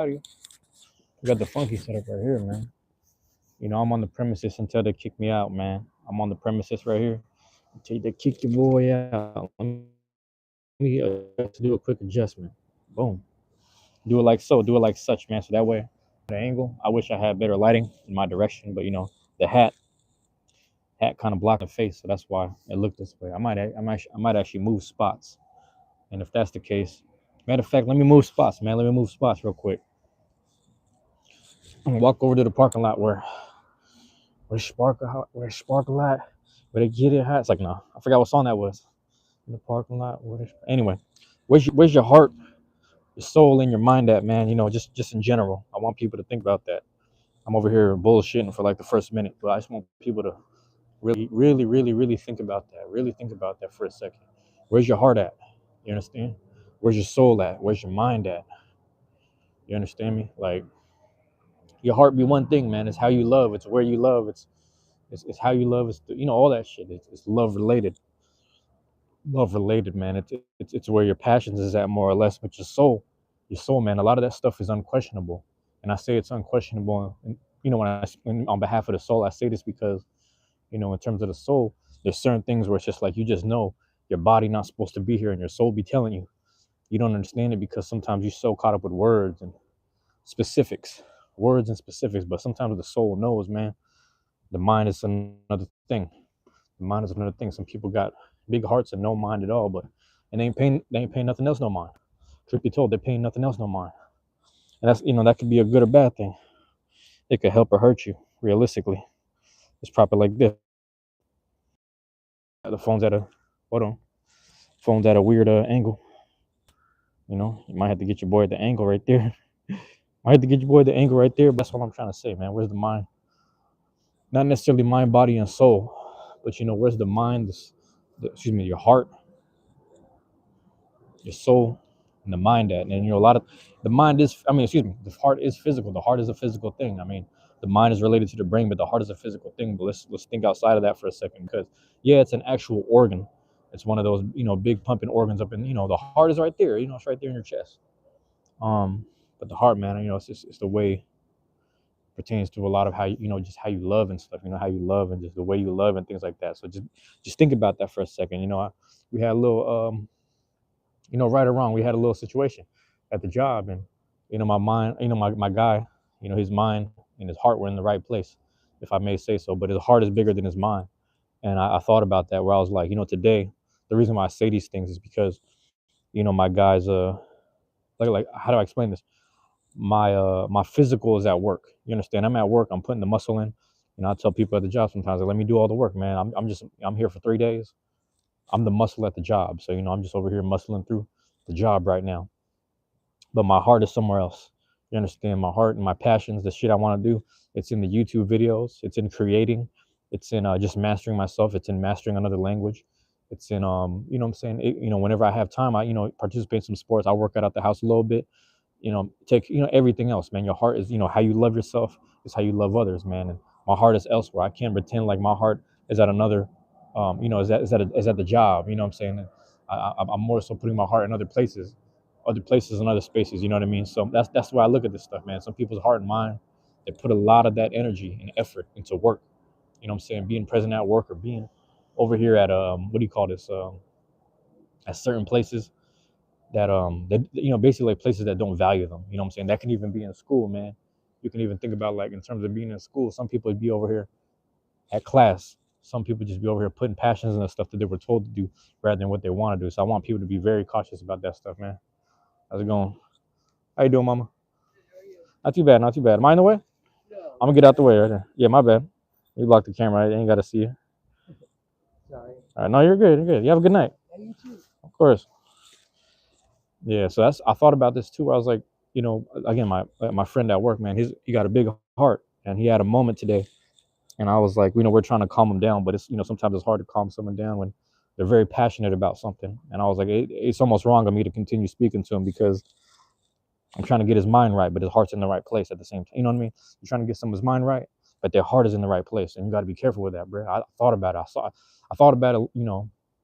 We got the funky setup right here, man. You know, I'm on the premises until they kick me out, man. I'm on the premises right here until they kick your boy out. Let me do a quick adjustment. Boom. Do it like so. Do it like such, man. So that way, the angle. I wish I had better lighting in my direction, but you know, the hat kind of blocked the face, so that's why it looked this way. I might actually move spots, and if that's the case, matter of fact, let me move spots, man. Let me move spots real quick. I'm gonna walk over to the parking lot where Sparkle at, where they get it hot. It's like, no, I forgot what song that was. In the parking lot. Anyway, where's your heart, your soul, and your mind at, man? You know, just in general. I want people to think about that. I'm over here bullshitting for like the first minute, but I just want people to really think about that. Really think about that for a second. Where's your heart at? You understand? Where's your soul at? Where's your mind at? You understand me? Like your heart be one thing, man. It's how you love. It's where you love. It's how you love. You know, all that shit. It's love related. Love related, man. It's where your passions is at, more or less. But your soul, man. A lot of that stuff is unquestionable, and I say it's unquestionable. And you know, when on behalf of the soul, I say this because you know, in terms of the soul, there's certain things where it's just like you just know your body not supposed to be here, and your soul be telling you. You don't understand it because sometimes you're so caught up with specifics, words and specifics. But sometimes the soul knows, man. The mind is another thing. The mind is another thing. Some people got big hearts and no mind at all, but and they ain't paying nothing else no mind. Truth be told, they're paying nothing else no mind. And that's that could be a good or bad thing. It could help or hurt you, realistically. It's proper like this. The phone's at a hold on. Phone's at a weird angle. You know, you might have to get your boy at the angle right there. Might have to get your boy at the angle right there. But that's what I'm trying to say, man. Where's the mind? Not necessarily mind, body, and soul, but you know, where's the mind? Excuse me, your heart, your soul, and the mind at. And you know, a lot of the mind is. I mean, excuse me, the heart is physical. The heart is a physical thing. I mean, the mind is related to the brain, but the heart is a physical thing. But let's think outside of that for a second, because yeah, it's an actual organ. It's one of those big pumping organs up in the heart is right there. You know, it's right there in your chest. Um, but the heart, man, it's the way pertains to a lot of how just how you love and stuff. You know how you love and just the way you love and things like that. So just think about that for a second. We had a little right or wrong, we had a little situation at the job, and my mind, my guy, his mind and his heart were in the right place, if I may say so. But his heart is bigger than his mind, and I thought about that where I was like, today, the reason why I say these things is because my guys like how do I explain this? My physical is at work. You understand? I'm at work. I'm putting the muscle in. I tell people at the job sometimes, like, let me do all the work, man. I'm here for 3 days. I'm the muscle at the job. So I'm just over here muscling through the job right now. But my heart is somewhere else. You understand? My heart and my passions, the shit I want to do. It's in the YouTube videos. It's in creating. It's in just mastering myself. It's in mastering another language. It's in what I'm saying. Whenever I have time, I participate in some sports. I work out at the house a little bit. Take everything else, man. Your heart is how you love yourself is how you love others, man. And my heart is elsewhere. I can't pretend like my heart is at another is at the job. You know what I'm saying? I'm more so putting my heart in other places and other spaces. You know what I mean? So that's why I look at this stuff, man. Some people's heart and mind, they put a lot of that energy and effort into work. You know what I'm saying? Being present at work or being over here at what do you call this at certain places that basically like places that don't value them. You know what I'm saying? That can even be in school, man. You can even think about, like, in terms of being in school, some people would be over here at class. Some people just be over here putting passions in the stuff that they were told to do rather than what they want to do. So I want people to be very cautious about that stuff, man. How's it going? How you doing, mama? Not too bad, not too bad. Am I in the way? I'm gonna get out the way right there. Yeah, my bad. You blocked the camera. I ain't gotta see you. Sorry. All right, no, you're good. You're good. You have a good night. Yeah, you too. Of course. Yeah, so I thought about this too. I was like, again, my friend at work, man, he got a big heart, and he had a moment today, and I was like, we're trying to calm him down, but it's sometimes it's hard to calm someone down when they're very passionate about something, and I was like, it's almost wrong of me to continue speaking to him because I'm trying to get his mind right, but his heart's in the right place at the same time. You know what I mean? You're trying to get someone's mind right, but their heart is in the right place, and you got to be careful with that, bro. I thought about it. I thought about it,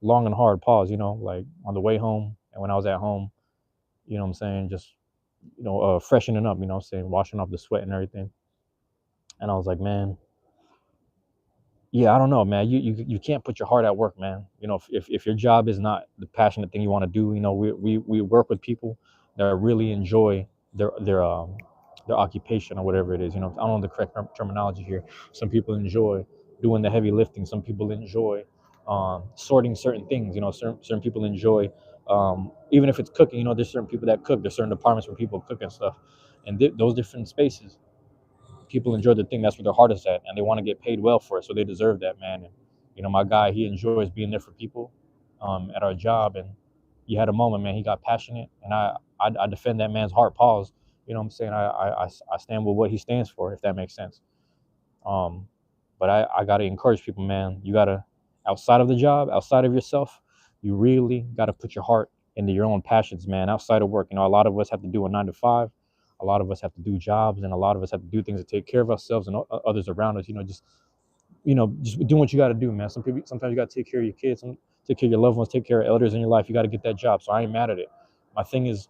long and hard pause, like on the way home and when I was at home. You know what I'm saying? Just freshening up, saying washing off the sweat and everything. And I was like, man, yeah, I don't know, man. You can't put your heart at work, man. If your job is not the passionate thing you want to do, we work with people that really enjoy their occupation or whatever it is. I don't know the correct terminology here. Some people enjoy doing the heavy lifting. Some people enjoy sorting certain things. Certain people enjoy even if it's cooking. There's certain people that cook. There's certain departments where people cook and stuff, and those different spaces people enjoy the thing that's where their heart is at, and they want to get paid well for it, so they deserve that, man. And my guy, he enjoys being there for people at our job. And you had a moment, man. He got passionate, and I defend that man's heart. Pause. You know what I'm saying? I stand with what he stands for, if that makes sense. um but I got to encourage people, man. You got to, outside of the job, outside of yourself, you really got to put your heart into your own passions, man. Outside of work, a lot of us have to do a 9 to 5. A lot of us have to do jobs, and a lot of us have to do things to take care of ourselves and others around us. Just doing what you got to do, man. Sometimes you got to take care of your kids, and take care of your loved ones, take care of elders in your life. You got to get that job. So I ain't mad at it. My thing is,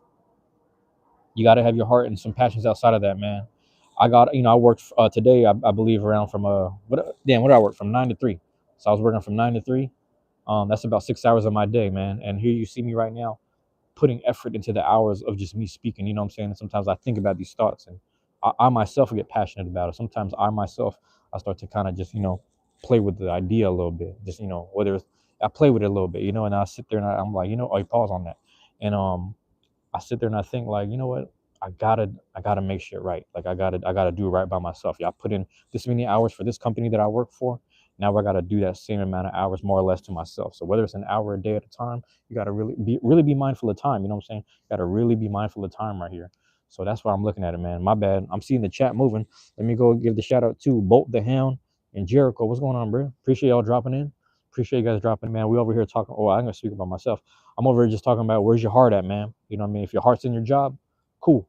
you got to have your heart and some passions outside of that, man. I worked today, I believe, around from what did I work from 9 to 3. So I was working from 9 to 3. That's about 6 hours of my day, man. And here you see me right now, putting effort into the hours of just me speaking. You know what I'm saying? And sometimes I think about these thoughts, and I myself get passionate about it. Sometimes I start to kind of just play with the idea a little bit. Just whether it's, I play with it a little bit, and I sit there and I'm like, oh, you pause on that, and I sit there and I think, like, you know what? I gotta make shit right. Like I gotta do it right by myself. Yeah, I put in this many hours for this company that I work for. Now I gotta do that same amount of hours more or less to myself. So whether it's an hour a day at a time, you gotta really be mindful of time. You know what I'm saying? You gotta really be mindful of time right here. So that's why I'm looking at it, man. My bad. I'm seeing the chat moving. Let me go give the shout out to Bolt the Hound and Jericho. What's going on, bro? Appreciate y'all dropping in. Appreciate you guys dropping in, man. We over here talking. Oh, I'm gonna speak about myself. I'm over here just talking about where's your heart at, man. You know what I mean? If your heart's in your job, cool.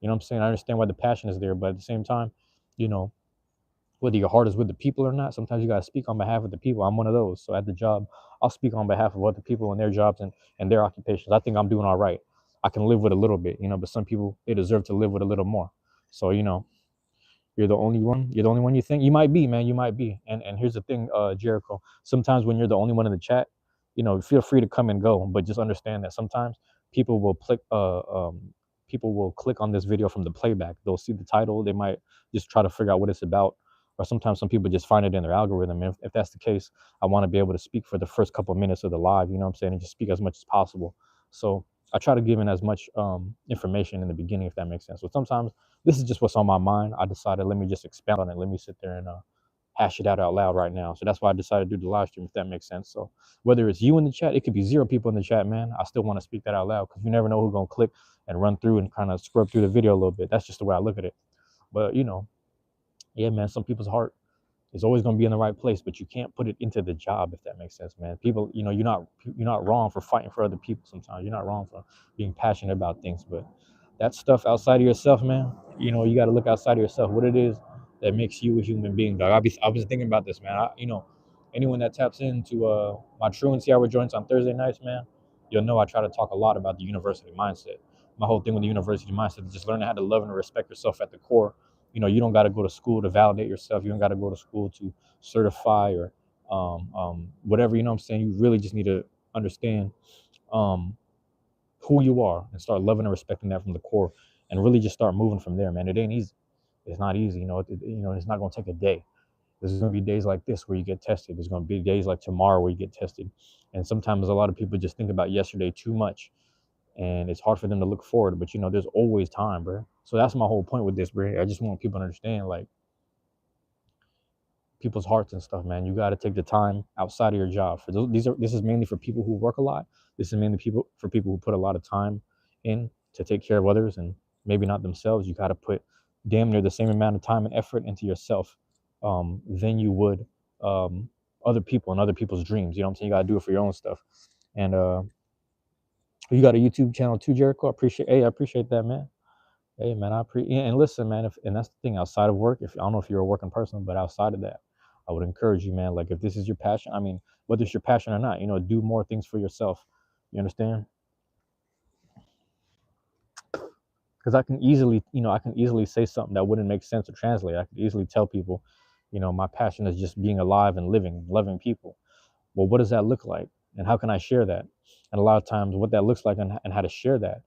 You know what I'm saying? I understand why the passion is there, but at the same time, you know, whether your heart is with the people or not, sometimes you gotta speak on behalf of the people. I'm one of those. So at the job, I'll speak on behalf of other people and their jobs and their occupations. I think I'm doing all right. I can live with a little bit, but some people, they deserve to live with a little more. So, you're the only one. You're the only one you think you might be, man. You might be. And here's the thing, Jericho. Sometimes when you're the only one in the chat, feel free to come and go, but just understand that sometimes people will click people will click on this video from the playback. They'll see the title. They might just try to figure out what it's about. Or sometimes some people just find it in their algorithm. And if that's the case, I want to be able to speak for the first couple of minutes of the live, you know what I'm saying, and just speak as much as possible. So I try to give in as much information in the beginning, if that makes sense. So sometimes this is just what's on my mind. I decided, let me just expound on it. Let me sit there and hash it out loud right now. So that's why I decided to do the live stream, if that makes sense. So whether it's you in the chat, it could be 0 people in the chat, man. I still want to speak that out loud, because you never know who's going to click and run through and kind of scrub through the video a little bit. That's just the way I look at it. But, yeah, man, some people's heart is always going to be in the right place, but you can't put it into the job, if that makes sense, man. People, you're not wrong for fighting for other people sometimes. You're not wrong for being passionate about things, but that stuff outside of yourself, man, you got to look outside of yourself, what it is that makes you a human being, dog. I was thinking about this, man. Anyone that taps into my truancy hour joints on Thursday nights, man, you'll know I try to talk a lot about the university mindset. My whole thing with the university mindset is just learning how to love and respect yourself at the core. You don't got to go to school to validate yourself. You don't got to go to school to certify or whatever. You know what I'm saying? You really just need to understand um, who you are and start loving and respecting that from the core, and really just start moving from there, man. It ain't easy. It's not easy. It's not going to take a day. There's going to be days like this where you get tested. There's going to be days like tomorrow where you get tested. And sometimes a lot of people just think about yesterday too much, and it's hard for them to look forward. But there's always time, bro. So that's my whole point with this, bro. I just want people to understand, like, people's hearts and stuff, man. You got to take the time outside of your job. For those, this is mainly for people who work a lot. This is mainly for people who put a lot of time in to take care of others and maybe not themselves. You got to put damn near the same amount of time and effort into yourself than you would other people and other people's dreams. You know what I'm saying? You got to do it for your own stuff. And you got a YouTube channel too, Jericho. I appreciate that, man. Hey, man, I appreciate. And listen, man, and that's the thing, outside of work, if I don't know if you're a working person, but outside of that, I would encourage you, man. Like, if this is your passion, I mean, whether it's your passion or not, do more things for yourself. You understand? because I can easily, I can easily say something that wouldn't make sense to translate. I could easily tell people, my passion is just being alive and living, loving people. Well, what does that look like? And how can I share that? And a lot of times, what that looks like and how to share that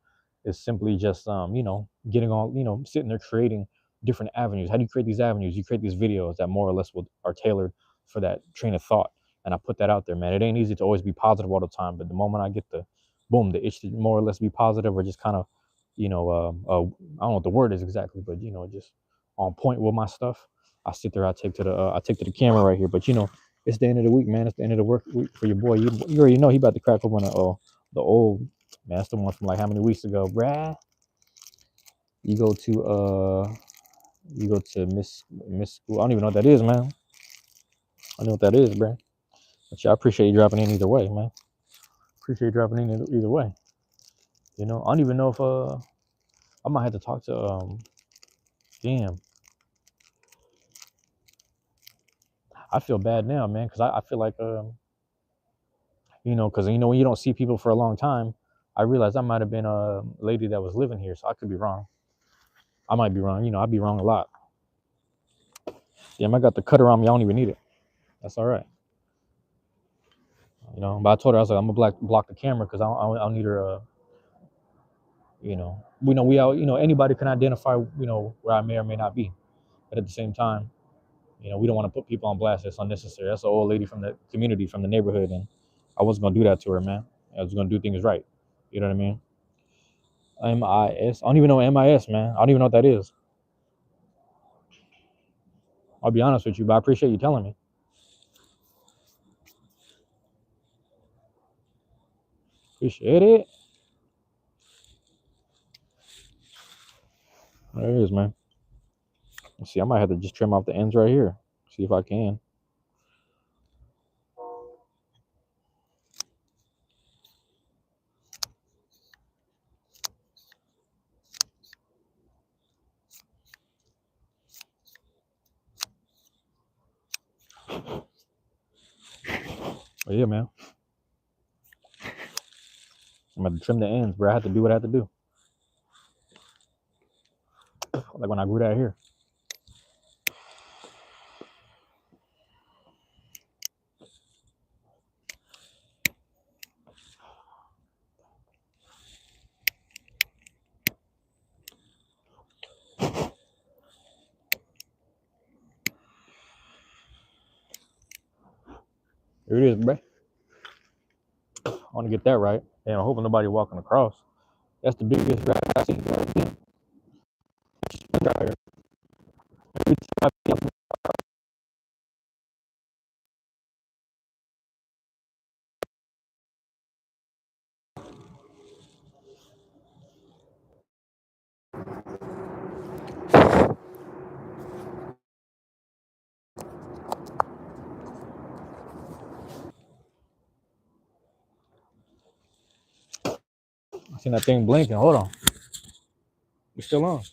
is simply just, getting on, sitting there creating different avenues. How do you create these avenues? You create these videos that more or less are tailored for that train of thought. And I put that out there, man. It ain't easy to always be positive all the time, but the moment I get the itch to more or less be positive or just kind of, I don't know what the word is exactly, but just on point with my stuff. I sit there, I take to the camera right here, but it's the end of the week, man. It's the end of the work week for your boy. You already know he about to crack open the old man. That's the one from like how many weeks ago, bruh? You go to Miss School. I don't even know what that is, man. I know what that is, bruh. But yeah, I appreciate you dropping in either way, man. Appreciate you dropping in either way. I don't even know if I might have to talk to damn. I feel bad now, man, because I feel like because when you don't see people for a long time, I realized I might have been a lady that was living here, so I could be wrong. I might be wrong. I'd be wrong a lot. Damn, I got the cutter on me. I don't even need it. That's all right. But I told her, I was like, I'm gonna block the camera because I don't need her. We all, anybody can identify, where I may or may not be, but at the same time, we don't want to put people on blast. It's unnecessary. That's an old lady from the community, from the neighborhood, and I wasn't gonna do that to her, man. I was gonna do things right. You know what I mean? MIS. I don't even know MIS, man. I don't even know what that is. I'll be honest with you, but I appreciate you telling me. Appreciate it. There it is, man. Let's see, I might have to just trim off the ends right here. See if I can. But yeah, man. I'm gonna trim the ends, bro. I have to do what I have to do. Like when I grew that here. Here it is, bro. I want to get that right. And I'm hoping nobody walking across. That's the biggest rat I see right here. I seen that thing blinking. Hold on. We still on.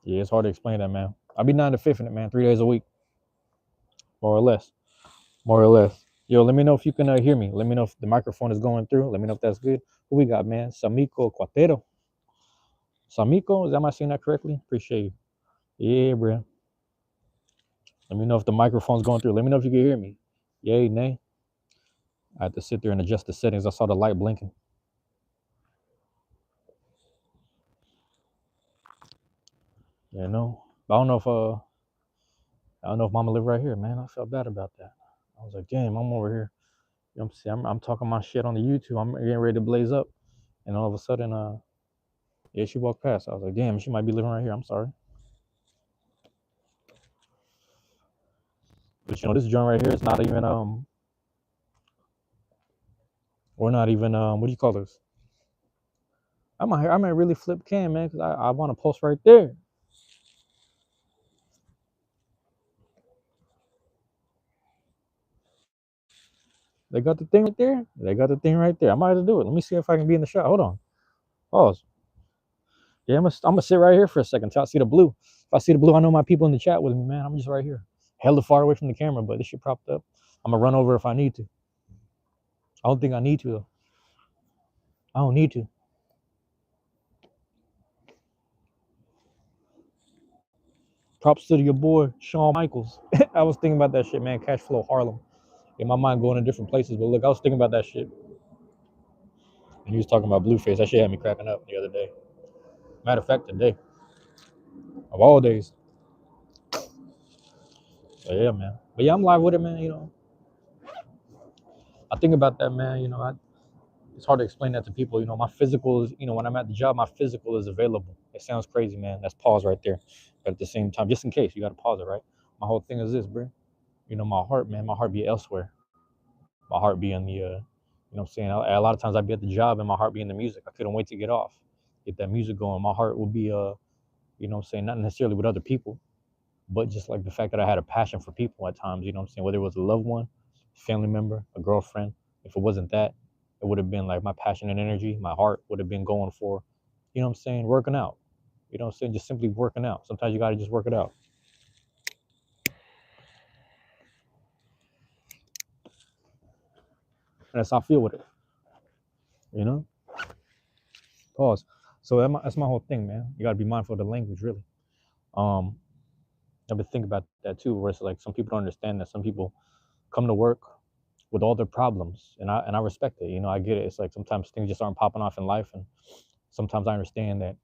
Yeah, it's hard to explain that, man. I'll be 9 to 5 in it, man. 3 days a week. More or less. More or less. Yo, let me know if you can hear me. Let me know if the microphone is going through. Let me know if that's good. Who we got, man? Samiko Quatero. Samiko, am I saying that correctly? Appreciate you. Yeah, bro. Let me know if the microphone's going through. Let me know if you can hear me. Yay, nay. I had to sit there and adjust the settings. I saw the light blinking. I don't know if Mama live right here, man. I felt bad about that. I was like, damn, I'm over here. You know what I'm saying? I'm talking my shit on the YouTube. I'm getting ready to blaze up, and all of a sudden, yeah, she walked past. I was like, damn, she might be living right here. I'm sorry. But this joint right here is not even we're not even what do you call this? I might really flip cam, man, because I want to post right there. They got the thing right there. They got the thing right there. I might have to do it. Let me see if I can be in the shot. Hold on. Pause. Yeah, I'm gonna sit right here for a second until I see the blue. If I see the blue, I know my people in the chat with me, man. I'm just right here. Hella far away from the camera, but this shit propped up. I'm gonna run over if I need to. I don't think I need to though. I don't need to. Props to your boy Shawn Michaels. I was thinking about that shit, man. Cash Flow Harlem. In my mind, going to different places. But look, I was thinking about that shit, and he was talking about Blueface. That shit had me cracking up the other day. Matter of fact, today of all days. But yeah, man. But yeah, I'm live with it, man. I think about that, man. It's hard to explain that to people. My physical is, when I'm at the job, my physical is available. It sounds crazy, man. That's pause right there. But at the same time, just in case, you got to pause it, right? My whole thing is this, bro. My heart, man, my heart be elsewhere. My heart be in the, what I'm saying? A lot of times I'd be at the job and my heart be in the music. I couldn't wait to get off, get that music going. My heart would be, what I'm saying? Not necessarily with other people, but just like the fact that I had a passion for people at times, what I'm saying? Whether it was a loved one, family member, a girlfriend. If it wasn't that, it would have been like my passion and energy. My heart would have been going for, what I'm saying? Working out. You know what I'm saying? Just simply working out. Sometimes you got to just work it out. And that's how I feel with it, you know? Pause. So that's my whole thing, man. You got to be mindful of the language, really. Um, I've been thinking about that too, where it's like some people don't understand that some people come to work with all their problems, and I respect it. I get it. It's like sometimes things just aren't popping off in life, and sometimes I understand that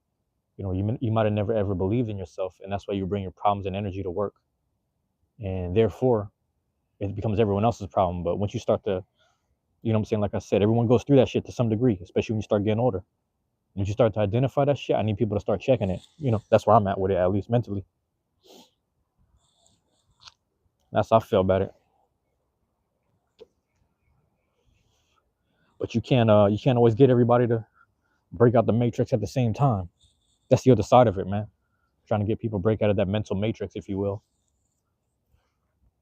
you might have never ever believed in yourself, and that's why you bring your problems and energy to work, and therefore it becomes everyone else's problem. But once you start to, what I'm saying, like I said, everyone goes through that shit to some degree, especially when you start getting older. Once you start to identify that shit, I need people to start checking it. That's where I'm at with it, at least mentally. That's how I feel about it. But you can't always get everybody to break out the matrix at the same time. That's the other side of it, man. Trying to get people to break out of that mental matrix, if you will.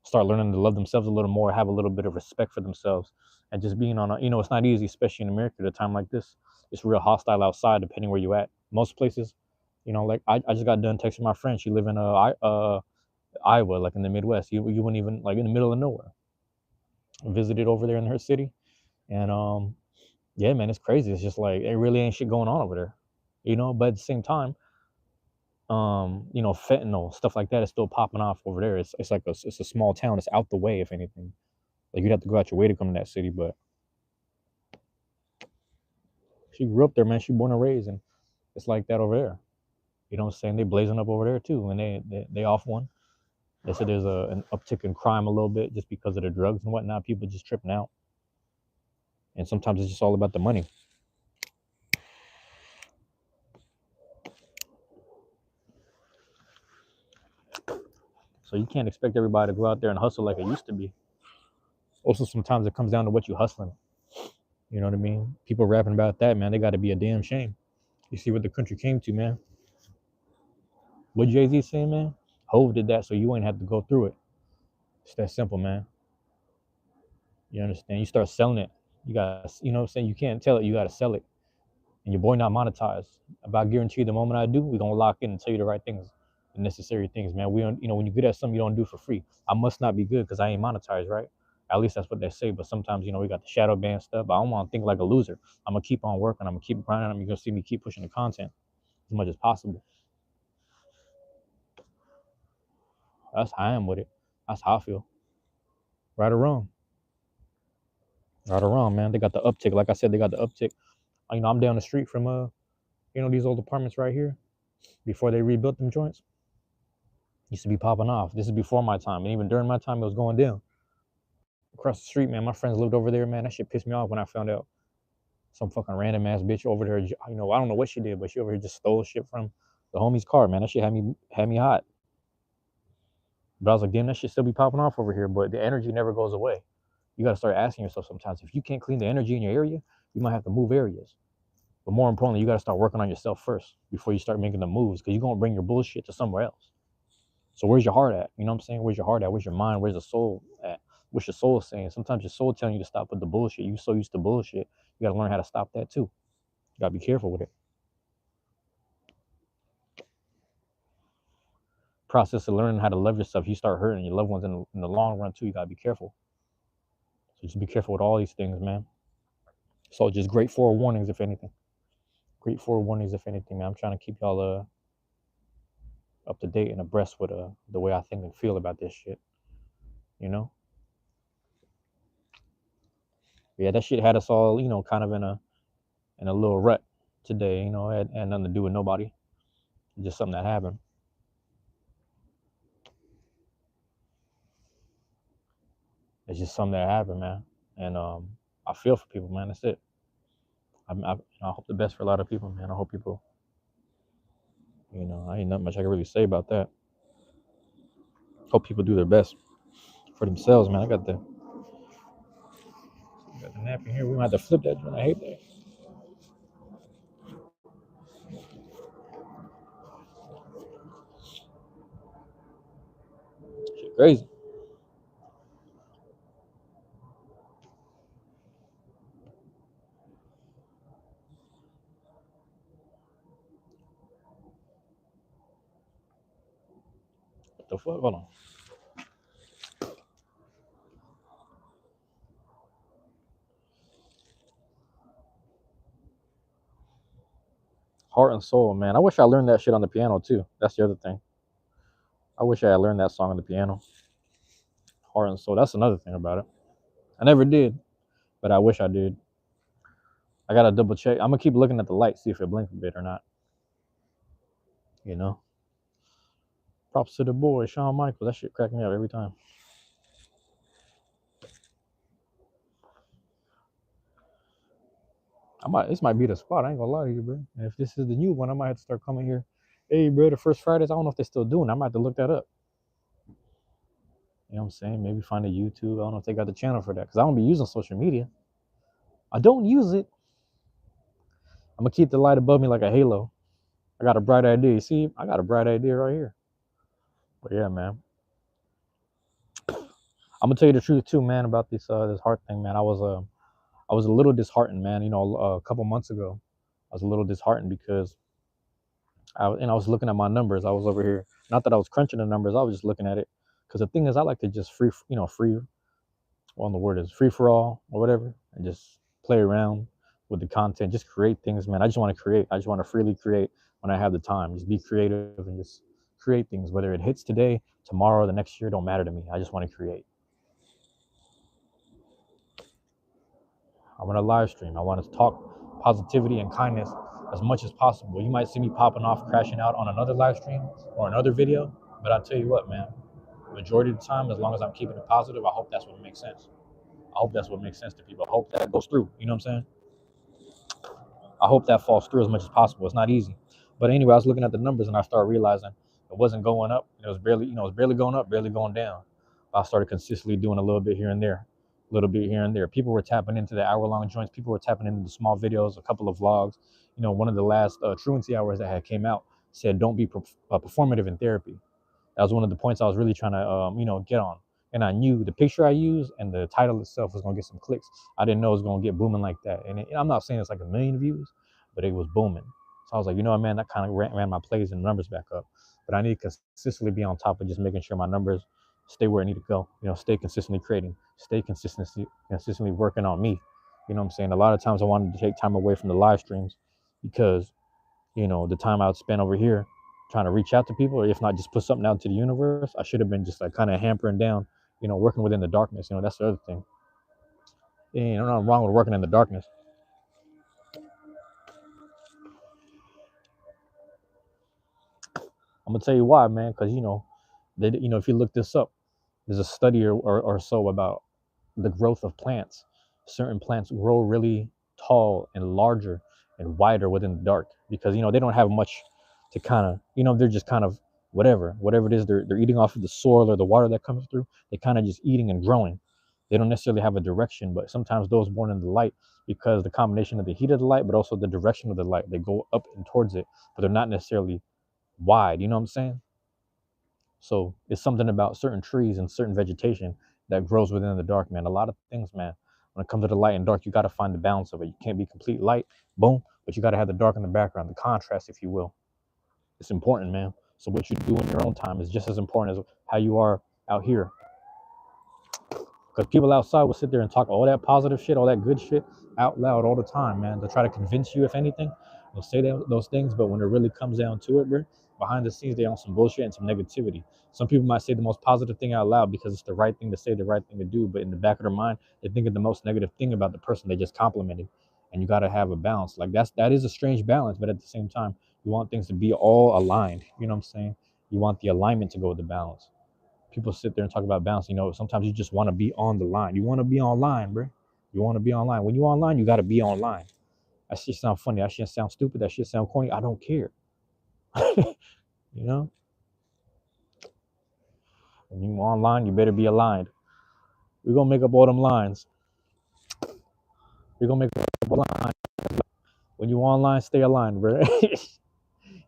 Start learning to love themselves a little more, have a little bit of respect for themselves, and just being on it's not easy, especially in America at a time like this. It's real hostile outside, depending where you at. Most places, like I just got done texting my friend. She live in Iowa, like in the Midwest. You wouldn't even, like, in the middle of nowhere. Visited over there in her city, and yeah, man, it's crazy. It's just like it really ain't shit going on over there, But at the same time, fentanyl, stuff like that is still popping off over there. It's like it's a small town. It's out the way, if anything. Like, you'd have to go out your way to come to that city. But she grew up there, man. She born and raised, and it's like that over there. You know what I'm saying? They blazing up over there too, and they off one. They said there's an uptick in crime a little bit just because of the drugs and whatnot. People just tripping out, and sometimes it's just all about the money. So you can't expect everybody to go out there and hustle like it used to be. Also, sometimes it comes down to what you hustling. You know what I mean? People rapping about that, man. They got to be a damn shame. You see what the country came to, man. What Jay-Z saying, man? Hove did that so you ain't have to go through it. It's that simple, man. You understand? You start selling it. You got, what I'm saying? You can't tell it. You got to sell it. And your boy not monetized. But I guarantee you, the moment I do, we're going to lock in and tell you the right things, the necessary things, man. We don't, when you're good at something, you don't do for free. I must not be good because I ain't monetized, right? At least that's what they say. But sometimes, we got the shadow ban stuff. But I don't want to think like a loser. I'm going to keep on working. I'm going to keep grinding. I'm going to see me keep pushing the content as much as possible. That's how I am with it. That's how I feel. Right or wrong. Right or wrong, man. They got the uptick. Like I said, they got the uptick. I'm down the street from these old apartments right here. Before they rebuilt them joints, used to be popping off. This is before my time, and even during my time, it was going down. Across the street, man, my friends lived over there, man. That shit pissed me off when I found out some fucking random ass bitch over there. I don't know what she did, but she over here just stole shit from the homie's car, man. That shit had me hot. But I was like, damn, that shit still be popping off over here. But the energy never goes away. You got to start asking yourself sometimes, if you can't clean the energy in your area, you might have to move areas. But more importantly, you got to start working on yourself first before you start making the moves, because you're going to bring your bullshit to somewhere else. So where's your heart at? You know what I'm saying? Where's your heart at? Where's your mind? Where's the soul at? What's your soul saying? Sometimes your soul telling you to stop with the bullshit. You so used to bullshit. You got to learn how to stop that too. You got to be careful with it. Process of learning how to love yourself. You start hurting your loved ones in the long run too. You got to be careful. So just be careful with all these things, man. So just great forewarnings, if anything. Great forewarnings, if anything, man. I'm trying to keep y'all up to date and abreast with the way I think and feel about this shit. You know? Yeah, that shit had us all, kind of in a little rut today. Had nothing to do with nobody. Just something that happened. It's just something that happened, man. And I feel for people, man. That's it. I hope the best for a lot of people, man. I hope people, I ain't nothing much I can really say about that. Hope people do their best for themselves, man. I got the napkin here. We might have to flip that joint. I hate that. Shit crazy. What the fuck? Hold on. Heart and Soul, man. I wish I learned that shit on the piano too. That's the other thing. I wish I had learned that song on the piano. Heart and Soul. That's another thing about it. I never did, but I wish I did. I gotta double check. I'm gonna keep looking at the light, see if it blinks a bit or not. You know. Props to the boy, Shawn Michaels. That shit cracked me up every time. This might be the spot. I ain't gonna lie to you, bro. And if this is the new one, I might have to start coming here. Hey, bro, the first Fridays. I don't know if they're still doing. I might have to look that up. You know what I'm saying? Maybe find a YouTube. I don't know if they got the channel for that because I don't be using social media. I don't use it. I'm gonna keep the light above me like a halo. I got a bright idea. You see, I got a bright idea right here. But yeah, man. I'm gonna tell you the truth too, man, about this heart thing, man. I was a little disheartened, man. A couple months ago, I was a little disheartened because I was looking at my numbers. I was over here. Not that I was crunching the numbers. I was just looking at it because the thing is, I like to just free. Well, the word is free for all or whatever, and just play around with the content. Just create things, man. I just want to create. I just want to freely create when I have the time. Just be creative and just create things. Whether it hits today, tomorrow, the next year, don't matter to me. I just want to create. I want to live stream. I want to talk positivity and kindness as much as possible. You might see me popping off, crashing out on another live stream or another video, but I'll tell you what, man. Majority of the time, as long as I'm keeping it positive, I hope that's what makes sense. I hope that's what makes sense to people. I hope that goes through. You know what I'm saying? I hope that falls through as much as possible. It's not easy. But anyway, I was looking at the numbers and I started realizing it wasn't going up. It was barely going up, barely going down. I started consistently doing a little bit here and there, a little bit here and there. People were tapping into the hour-long joints. People were tapping into the small videos, a couple of vlogs. One of the last truancy hours that had came out said, "Don't be performative in therapy." That was one of the points I was really trying to, get on. And I knew the picture I used and the title itself was gonna get some clicks. I didn't know it was gonna get booming like that. And I'm not saying it's like 1 million views, but it was booming. So I was like, you know what, man, that kind of ran my plays and numbers back up. But I need to consistently be on top of just making sure my numbers stay where I need to go. Stay consistently creating, stay consistently working on me. You know what I'm saying? A lot of times I wanted to take time away from the live streams because, the time I would spend over here trying to reach out to people, or if not, just put something out into the universe. I should have been just like kind of hampering down, working within the darkness. That's the other thing. Ain't nothing wrong with working in the darkness. I'm gonna tell you why, man. Because if you look this up, there's a study or so about the growth of plants. Certain plants grow really tall and larger and wider within the dark because they don't have much to kind of they're just kind of whatever it is they're eating off of the soil or the water that comes through. They kind of just eating and growing. They don't necessarily have a direction, but sometimes those born in the light, because the combination of the heat of the light but also the direction of the light, they go up and towards it, but they're not necessarily wide. You know what I'm saying? So it's something about certain trees and certain vegetation that grows within the dark, man. A lot of things, man. When it comes to the light and dark, you got to find the balance of it. You can't be complete light, boom, but you got to have the dark in the background, the contrast, if you will. It's important, man. So what you do in your own time is just as important as how you are out here. Because people outside will sit there and talk all that positive shit, all that good shit out loud all the time, man. They'll try to convince you, if anything. They'll say those things, but when it really comes down to it, bro, behind the scenes, they on some bullshit and some negativity. Some people might say the most positive thing out loud because it's the right thing to say, the right thing to do, but in the back of their mind, they think of the most negative thing about the person they just complimented. And you got to have a balance. Like that is a strange balance, but at the same time, you want things to be all aligned. You know what I'm saying? You want the alignment to go with the balance. People sit there and talk about balance. Sometimes you just want to be on the line. You want to be online, bro. You want to be online. When you online, you got to be online. That shit sound funny. That shit sound stupid. That shit sound corny. I don't care. you know, when you online, you better be aligned. We're gonna make up all them lines. We're gonna make up all lines. When you online, stay aligned, bro.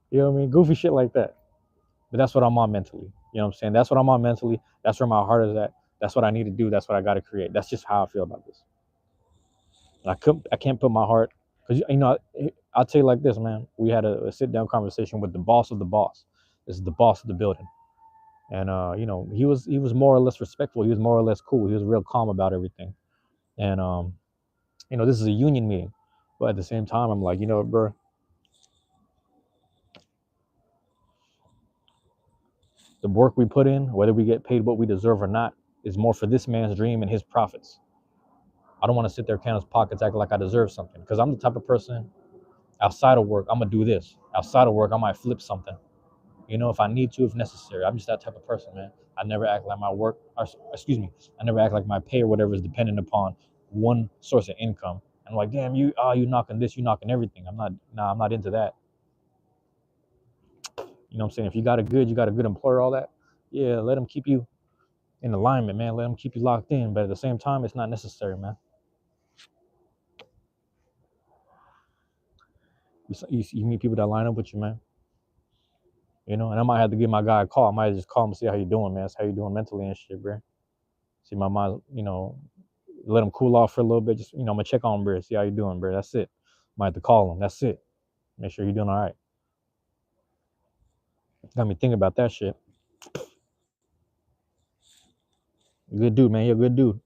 You know what I mean? Goofy shit like that. But that's what I'm on mentally. You know what I'm saying? That's what I'm on mentally. That's where my heart is at. That's what I need to do. That's what I got to create. That's just how I feel about this. I can't put my heart, because I'll tell you like this, man. We had a sit down conversation with the boss of the boss. This is the boss of the building, and he was more or less respectful. He was more or less cool. He was real calm about everything, and this is a union meeting, but at the same time, I'm like, bro, the work we put in, whether we get paid what we deserve or not, is more for this man's dream and his profits. I don't want to sit there count his pockets, acting like I deserve something, because I'm the type of person. Outside of work, I'm gonna do this. Outside of work, I might flip something. If I need to, if necessary. I'm just that type of person, man. I never act like my work, or, excuse me, I never act like my pay or whatever is dependent upon one source of income. And like, damn, you knocking this, you knocking everything. I'm not into that. You know what I'm saying? If you got a good employer, all that, yeah, let them keep you in alignment, man. Let them keep you locked in. But at the same time, it's not necessary, man. You meet people that line up with you, man. And I might have to give my guy a call. I might just call him and see how you doing, man. That's how you doing mentally and shit, bro. See my mind, let him cool off for a little bit. Just, I'm gonna check on him, bro. See how you doing, bro. That's it. Might have to call him. That's it. Make sure you're doing all right. Got me thinking about that shit. Good dude, man. You're a good dude.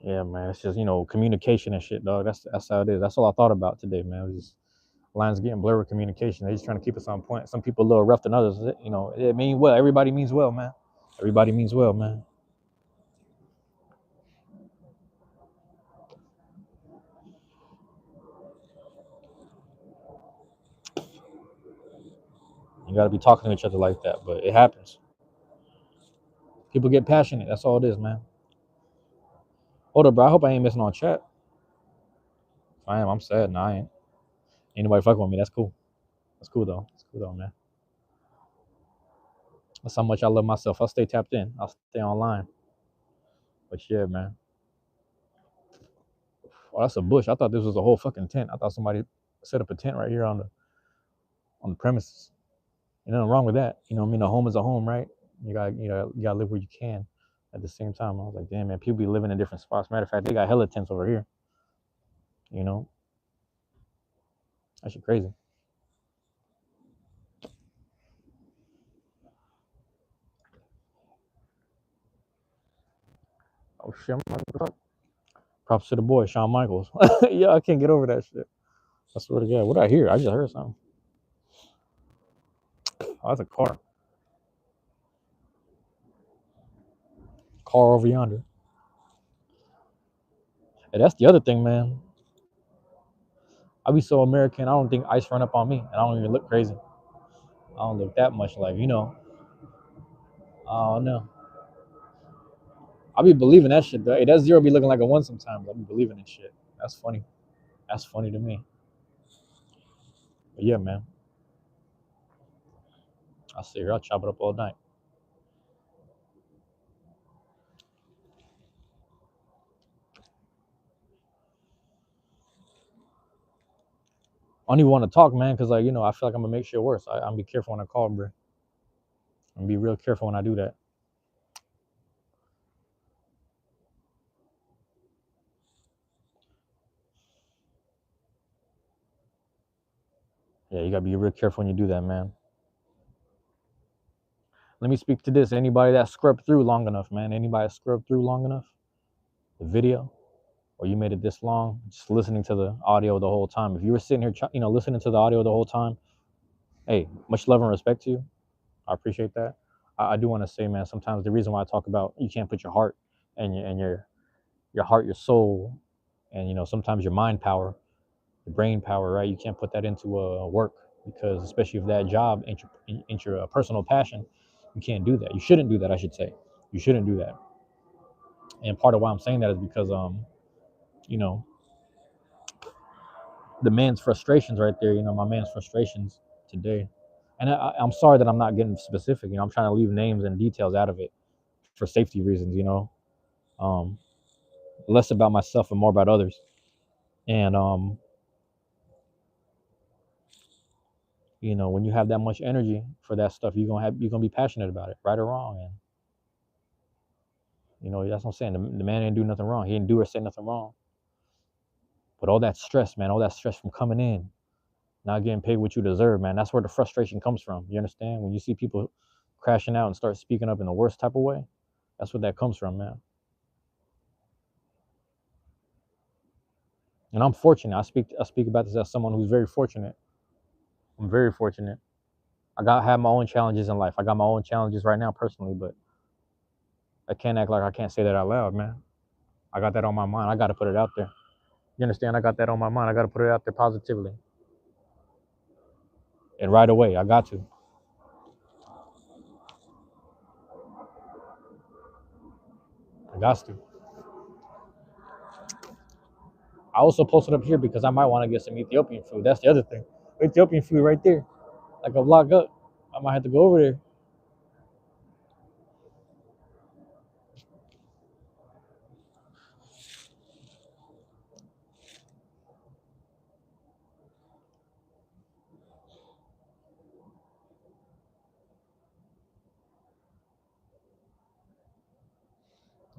Yeah, man. It's just, communication and shit, dog. That's how it is. That's all I thought about today, man. It was just lines getting blurred with communication. They just trying to keep us on point. Some people a little rough than others. It mean well. Everybody means well, man. Everybody means well, man. You got to be talking to each other like that, but it happens. People get passionate. That's all it is, man. Hold up, bro. I hope I ain't missing on chat. If I am, I'm sad. Nah, I ain't. Ain't nobody fucking with me. That's cool. That's cool, though. That's cool, though, man. That's how much I love myself. I'll stay tapped in. I'll stay online. But yeah, man. Oh, that's a bush. I thought this was a whole fucking tent. I thought somebody set up a tent right here on the premises. Ain't nothing wrong with that. I mean? A home is a home, right? You gotta live where you can. At the same time, I was like, damn, man, people be living in different spots. Matter of fact, they got hella tents over here. That shit crazy. Oh shit, props to the boy, Shawn Michaels. Yeah, I can't get over that shit. I swear to God, what did I hear? I just heard something. Oh, that's a car. Car over yonder. And that's the other thing, man. I be so American. I don't think ice run up on me, and I don't even look crazy. I don't look that much like. I don't know. I be believing that shit though. Hey, that zero be looking like a one sometimes. I be believing in shit. That's funny. That's funny to me. But yeah, man. I'll sit here. I'll chop it up all night. I don't even want to talk, man, because I feel like I'm gonna make shit worse. I'm be careful when I call, bro. I'm be real careful when I do that. Yeah, you gotta be real careful when you do that, man. Let me speak to this. Anybody that scrubbed through long enough, man. Anybody that scrubbed through long enough, the video, or you made it this long, just listening to the audio the whole time. If you were sitting here, listening to the audio the whole time, hey, much love and respect to you. I appreciate that. I do want to say, man, sometimes the reason why I talk about you can't put your heart and your heart, your soul, and sometimes your mind power, your brain power, right? You can't put that into work, because especially if that job ain't your personal passion, you can't do that. You shouldn't do that, I should say. You shouldn't do that. And part of why I'm saying that is because you know, the man's frustrations right there. My man's frustrations today. And I'm sorry that I'm not getting specific. I'm trying to leave names and details out of it for safety reasons. Um, less about myself and more about others. And when you have that much energy for that stuff, you're gonna be passionate about it, right or wrong. And that's what I'm saying. The man didn't do nothing wrong. He didn't do or say nothing wrong. But all that stress, man, all that stress from coming in, not getting paid what you deserve, man. That's where the frustration comes from. You understand? When you see people crashing out and start speaking up in the worst type of way, that's what that comes from, man. And I'm fortunate. I speak about this as someone who's very fortunate. I'm very fortunate. Have my own challenges in life. I got my own challenges right now personally, but I can't act like I can't say that out loud, man. I got that on my mind. I got to put it out there. You understand? I got that on my mind. I got to put it out there positively. And right away, I got to. I got to. I also posted up here because I might want to get some Ethiopian food. That's the other thing. Ethiopian food right there. Like a block up. I might have to go over there.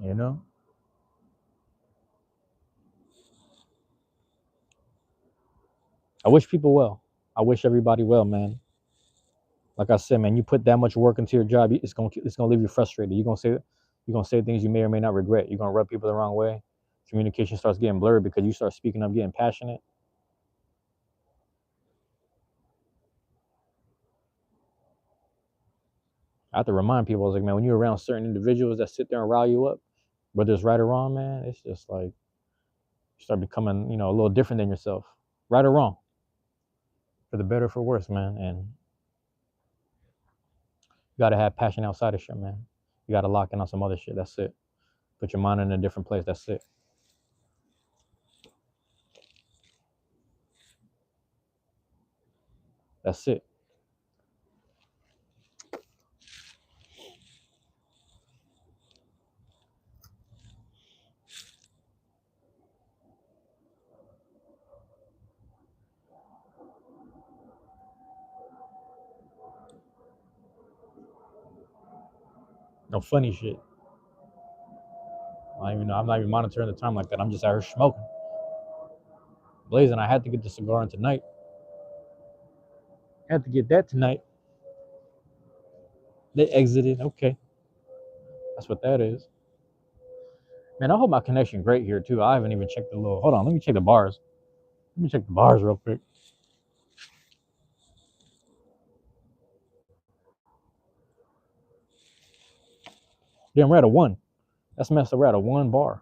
You know? I wish people well. I wish everybody well, man. Like I said, man, you put that much work into your job, it's gonna leave you frustrated. You're gonna say things you may or may not regret. You're gonna rub people the wrong way. Communication starts getting blurred because you start speaking up, getting passionate. I have to remind people, I was like, man, when you're around certain individuals that sit there and rile you up, whether it's right or wrong, man, it's just like you start becoming, a little different than yourself, right or wrong, for the better or for worse, man. And you gotta have passion outside of shit, man. You gotta lock in on some other shit. That's it. Put your mind in a different place. That's it. That's it. No funny shit. I don't even know. I'm not even monitoring the time like that. I'm just out here smoking, blazing. I had to get the cigar in tonight. I had to get that tonight. They exited. Okay, that's what that is. Man, I hope my connection great here too. I haven't even checked the little. Hold on, let me check the bars. Let me check the bars real quick. Damn, we're at a one. That's messed up. We're at a one bar.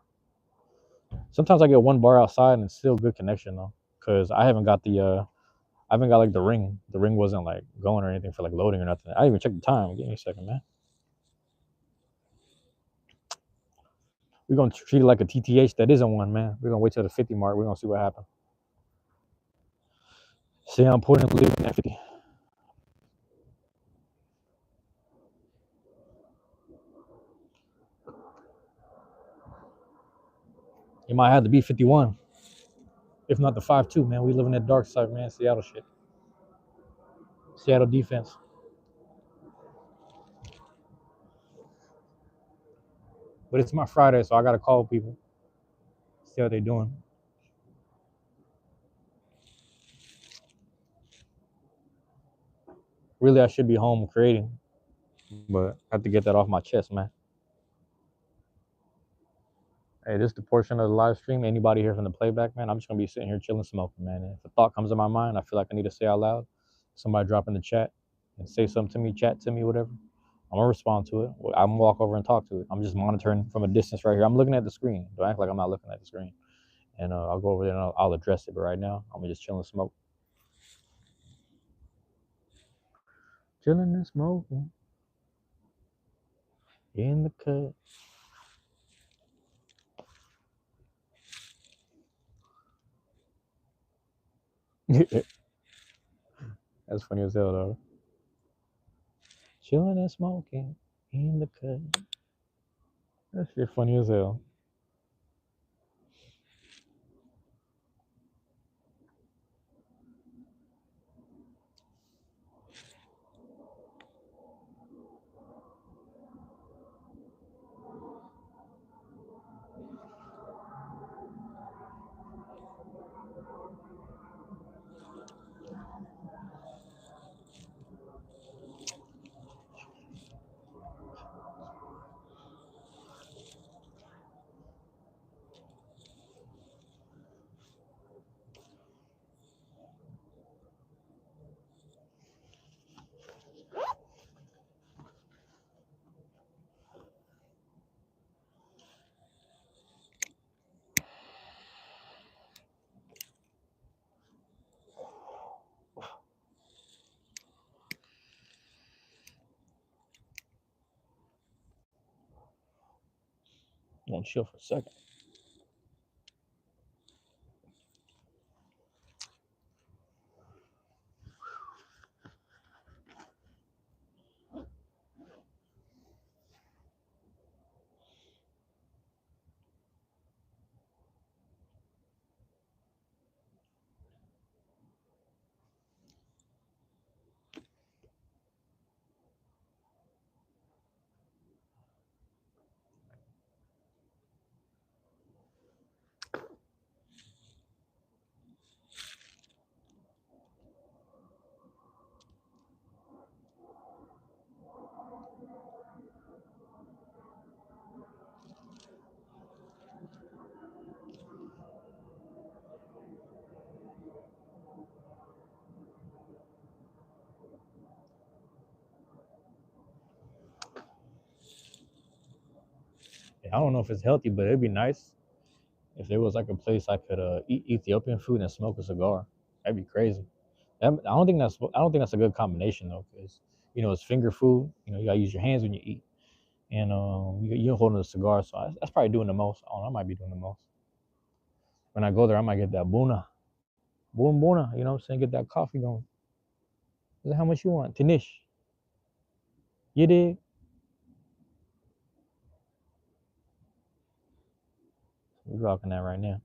Sometimes I get one bar outside and it's still good connection though, cause I haven't got I haven't got like the ring. The ring wasn't like going or anything for like loading or nothing. I didn't even check the time. Give me a second, man. We're gonna treat it like a TTH that isn't one, man. We're gonna wait till the 50 mark. We're gonna see what happens. See how important living at 50. It might have to be 51. If not the 5-2, man. We live in that dark side, man. Seattle shit. Seattle defense. But it's my Friday, so I gotta call people. See how they doing. Really, I should be home creating, but I have to get that off my chest, man. Hey, this is the portion of the live stream. Anybody here from the playback, man? I'm just gonna be sitting here chilling, smoking, man. And if a thought comes to my mind, I feel like I need to say out loud. Somebody drop in the chat and say something to me, chat to me, whatever. I'm gonna respond to it. I'm gonna walk over and talk to it. I'm just monitoring from a distance right here. I'm looking at the screen. Don't act like I'm not looking at the screen. And I'll go over there and I'll address it. But right now, I'm just chilling, smoke, chilling and smoking in the cut. That's funny as hell, though. Chilling and smoking in the cut. That shit funny as hell. I'm gonna chill for a second. I don't know if it's healthy, but it'd be nice if there was like a place I could eat Ethiopian food and smoke a cigar. That'd be crazy. I don't think that's a good combination though, because it's finger food. You gotta use your hands when you eat, and you're holding a cigar, so that's probably doing the most. I might be doing the most. When I go there, I might get that buna, boom buna. You know what I'm saying? Get that coffee going. Is that how much you want? Tanish, you did. We're rocking that right now.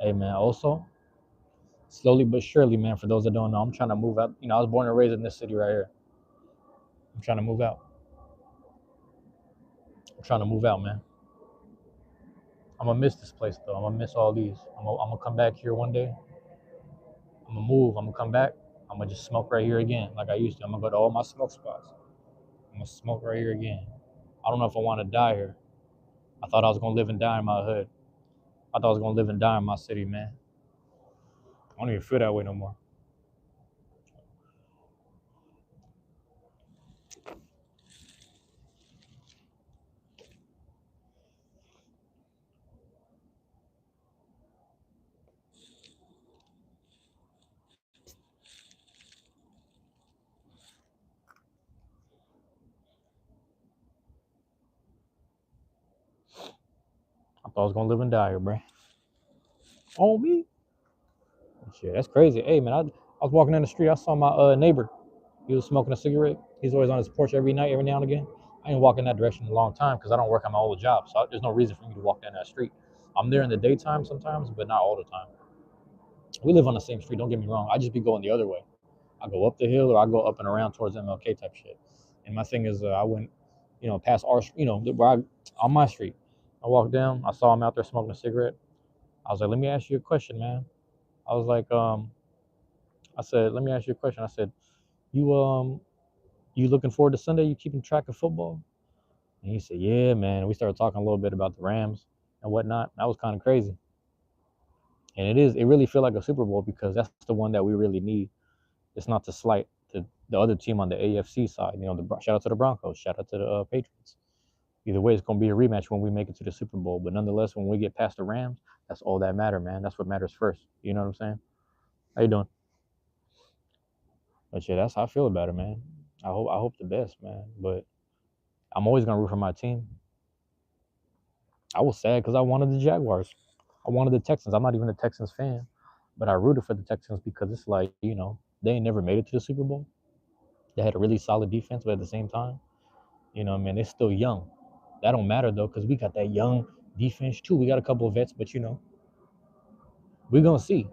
Hey man, also slowly but surely, man. For those that don't know, I'm trying to move out. You know, I was born and raised in this city right here. I'm trying to move out. I'm trying to move out, man. I'm gonna miss this place though. I'm gonna miss all these. I'm gonna come back here one day. I'm gonna move. I'm gonna come back. I'm gonna just smoke right here again, like I used to. I'm gonna go to all my smoke spots. I'm gonna smoke right here again. I don't know if I want to die here. I thought I was gonna live and die in my hood. I thought I was gonna live and die in my city, man. I don't even feel that way no more. I thought I was gonna live and die here, bro. On me. Shit, that's crazy. Hey, man, I was walking down the street. I saw my neighbor. He was smoking a cigarette. He's always on his porch every night, every now and again. I ain't walking that direction in a long time because I don't work at my old job. So there's no reason for me to walk down that street. I'm there in the daytime sometimes, but not all the time. We live on the same street. Don't get me wrong. I just be going the other way. I go up the hill or I go up and around towards MLK type shit. And my thing is, I went, past our, on my street. I walked down. I saw him out there smoking a cigarette. I was like, let me ask you a question, man. I was like, I said, let me ask you a question. I said, you looking forward to Sunday? You keeping track of football? And he said, yeah, man. We started talking a little bit about the Rams and whatnot. That was kind of crazy. And it really feel like a Super Bowl because that's the one that we really need. It's not to slight the other team on the AFC side. Shout out to the Broncos. Shout out to the Patriots. Either way, it's going to be a rematch when we make it to the Super Bowl. But nonetheless, when we get past the Rams, that's all that matter, man. That's what matters first. You know what I'm saying? How you doing? But yeah, that's how I feel about it, man. I hope the best, man. But I'm always gonna root for my team. I was sad because I wanted the Jaguars. I wanted the Texans. I'm not even a Texans fan, but I rooted for the Texans because it's like, they ain't never made it to the Super Bowl. They had a really solid defense, but at the same time, man, they're still young. That don't matter though, because we got that young defense too. We got a couple of vets, but we're gonna see.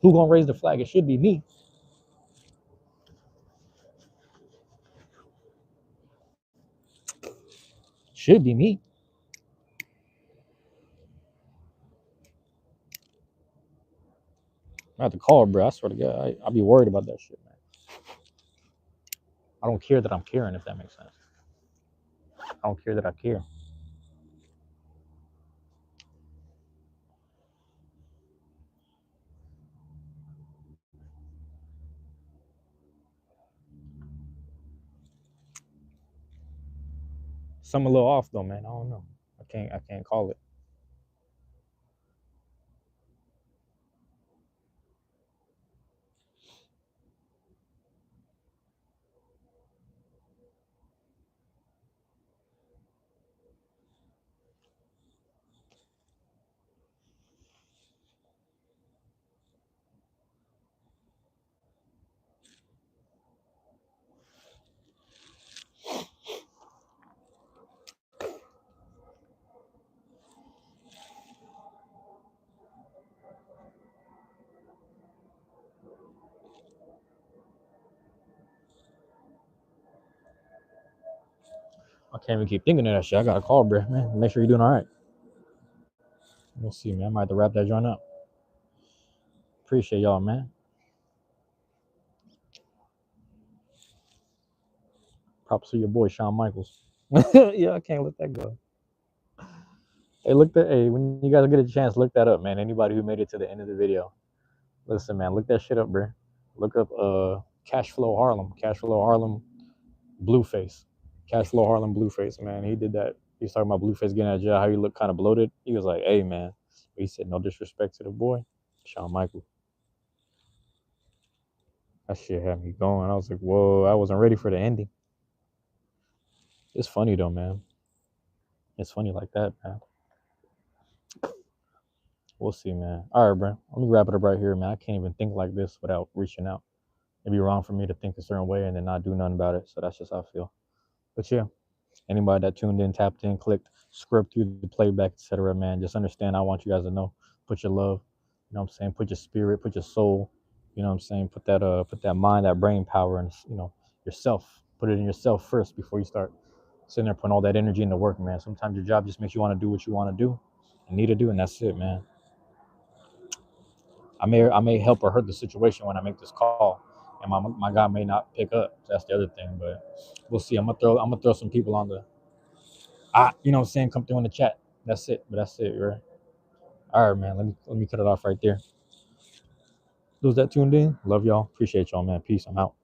Who gonna raise the flag? It should be me. Should be me. I have to call, bro. I swear to God, I be worried about that shit, man. I don't care that I'm caring, if that makes sense. I don't care that I care. Some a little off though, man. I don't know. I can't call it. I can't even keep thinking of that shit. I gotta call, bro, man. Make sure you're doing all right. We'll see, man. I might have to wrap that joint up. Appreciate y'all, man. Props to your boy Shawn Michaels. Yeah, I can't let that go. Hey, when you guys get a chance, look that up, man. Anybody who made it to the end of the video, listen, man, look that shit up, bro. Look up Cashflow Harlem, Cashflow Harlem, Blueface, Cashflow Harlem, Blueface, man. He did that. He was talking about Blueface getting out of jail, how he looked kind of bloated. He was like, hey, man. He said, no disrespect to the boy, Shawn Michaels. That shit had me going. I was like, whoa, I wasn't ready for the ending. It's funny though, man. It's funny like that, man. We'll see, man. All right, bro. Let me wrap it up right here, man. I can't even think like this without reaching out. It'd be wrong for me to think a certain way and then not do nothing about it. So that's just how I feel. But yeah, anybody that tuned in, tapped in, clicked, scrub through the playback, etc. Man, just understand. I want you guys to know. Put your love. You know what I'm saying? Put your spirit. Put your soul. You know what I'm saying? Put that mind, that brain power, and yourself. Put it in yourself first before you start sitting there putting all that energy into work, man. Sometimes your job just makes you want to do what you want to do and need to do, and that's it, man. I may help or hurt the situation when I make this call, and my guy may not pick up. That's the other thing, but we'll see. I'm gonna throw some people on the you know what I'm saying, come through in the chat. That's it. But that's it, right? All right, man. Let me cut it off right there. Those that tuned in, love y'all. Appreciate y'all, man. Peace. I'm out.